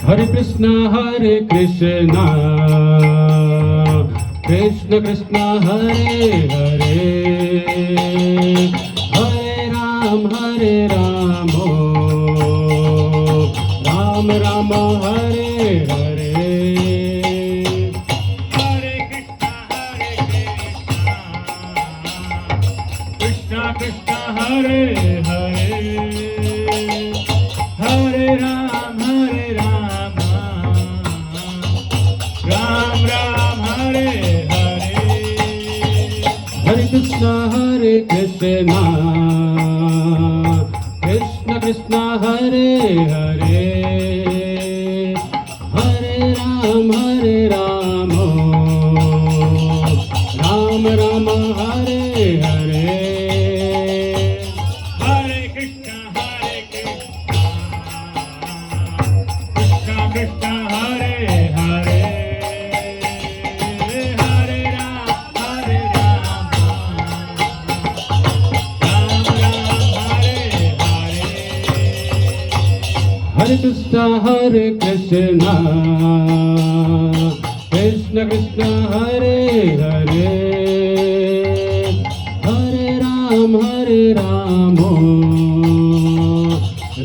Hare Krishna, Krishna Krishna, Hare Hare, Hare Ram, Ram Ram, Hare Hare. Hare Krishna, Krishna Hare Hare, Hare Ram, Ram Ram, Hare Hare. Hare Krishna, Krishna Krishna, Hare Hare, Hare Ram, Ram Ram, Hare Hare. Hare Krishna, Krishna Krishna, Hare Hare, Hare Ram, Ram Ram, Hare Hare. Hare Krishna, Krishna Krishna, Hare Hare, Hare Ram,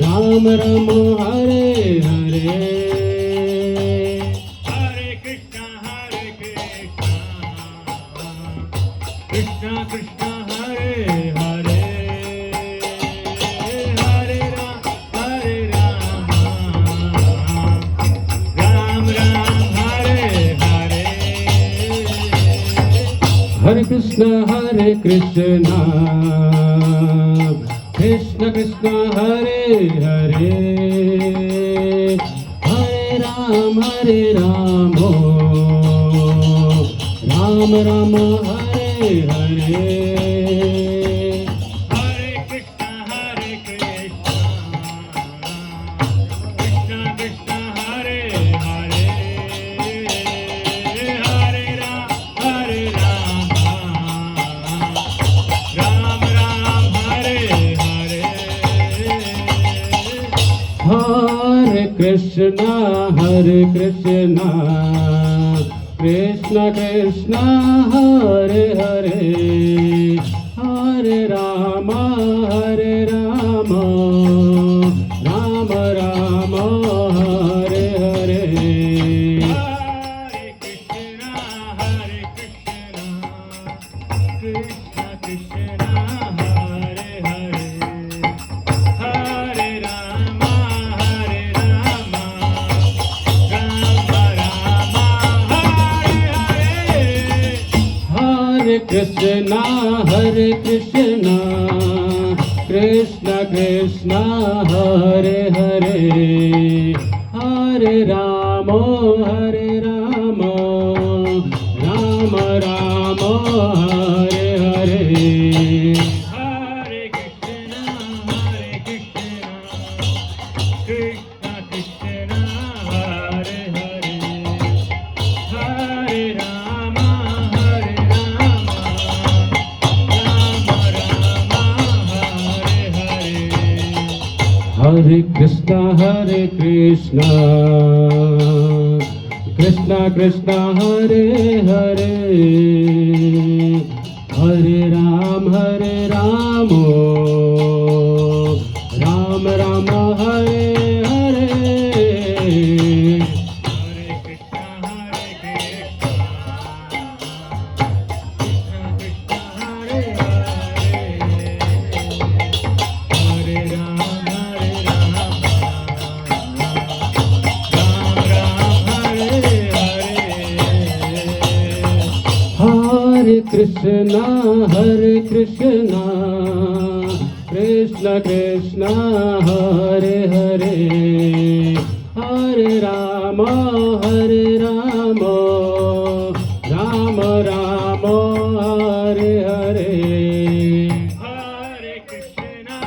Ram Ram, Hare Hare. Hare Krishna, Krishna Krishna, Hare Hare, Hare Ram, Ram Ram, Hare Hare. Hare Krishna, Krishna Krishna, Hare Hare, Hare Ram, Ram Ram, Hare Hare. Hare Krishna, Krishna Krishna, Hare Hare, Hare Ram, Ram Ram, Hare Hare. Hare Krishna, Krishna Krishna, Hare Hare, Hare Rama, Rama Rama, Hare Hare. Hare Krishna, Krishna Krishna, Hare Hare, Hare Rama, Rama Rama, Hare Hare. Hare Krishna, Krishna Krishna, Hare Hare, Hare Rama, Rama Rama, Hare Hare. Hare Krishna, Krishna Krishna, Hare Hare, Hare Rama, Rama Rama, Hare Hare. Hare Krishna, Krishna Krishna, Hare Hare, Hare Ram, Ram Ram, Hare Hare. Hare Krishna, Krishna Krishna, Hare Hare, Hare Ram, Ram Ram, Hare Hare. Hare Krishna, Krishna Krishna, Hare Hare, Hare Rama, Rama Rama, Hare Hare. Hare Krishna,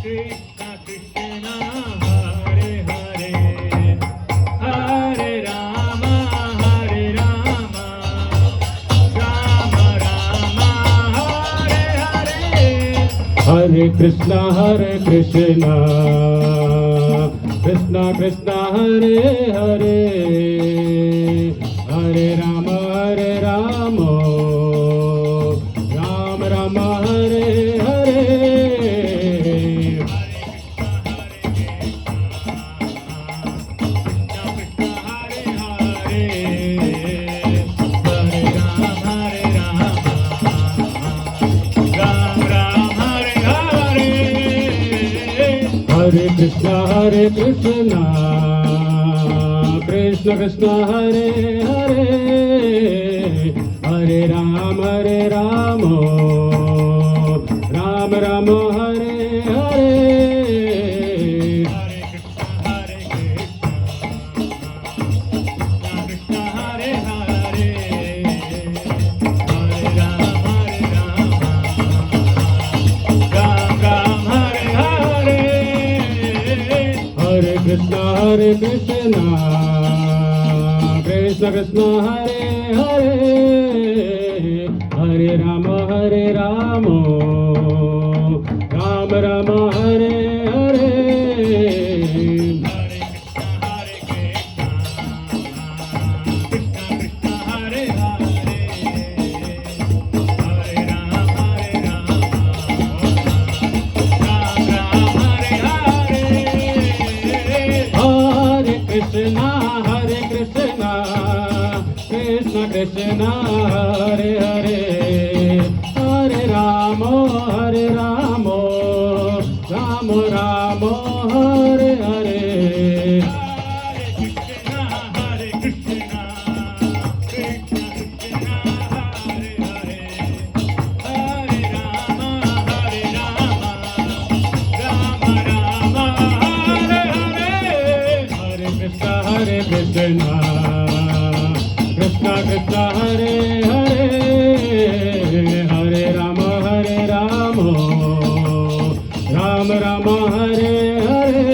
Krishna Krishna, Hare Hare, Hare Rama, Rama Rama, Hare Hare. Hare Krishna, Krishna Krishna Hare Hare Hare Ram Ram Ram Hare Hare Hare Krishna Krishna Krishna Hare Hare Hare Ram Ram Ram Hare Hare Hare Krishna Krishna Krishna Hare Hare Hare Ram Ram Ram Hare Hare Hare Krishna Krishna Krishna Hare Hare Hare Ram Ram Ram Hare Hare Hare Krishna Krishna Krishna Hare Hare Hare Ram Ram Hare Hare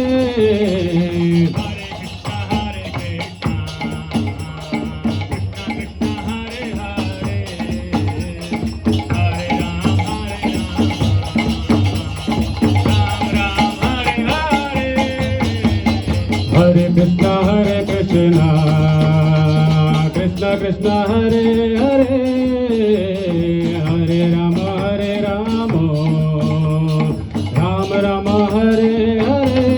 Hare Krishna Krishna Krishna Hare Hare Hare Ram Ram Hare Hare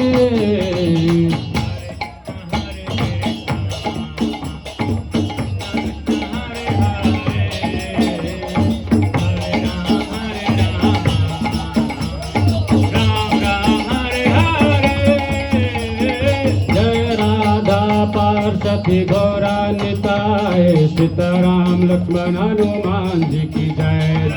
पार्षदी Gaura Nitai Sitaram Lakshman Hanuman ji की जय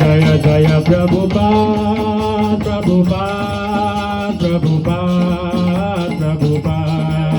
जय जय प्रभुपाद प्रभुपाद प्रभुपाद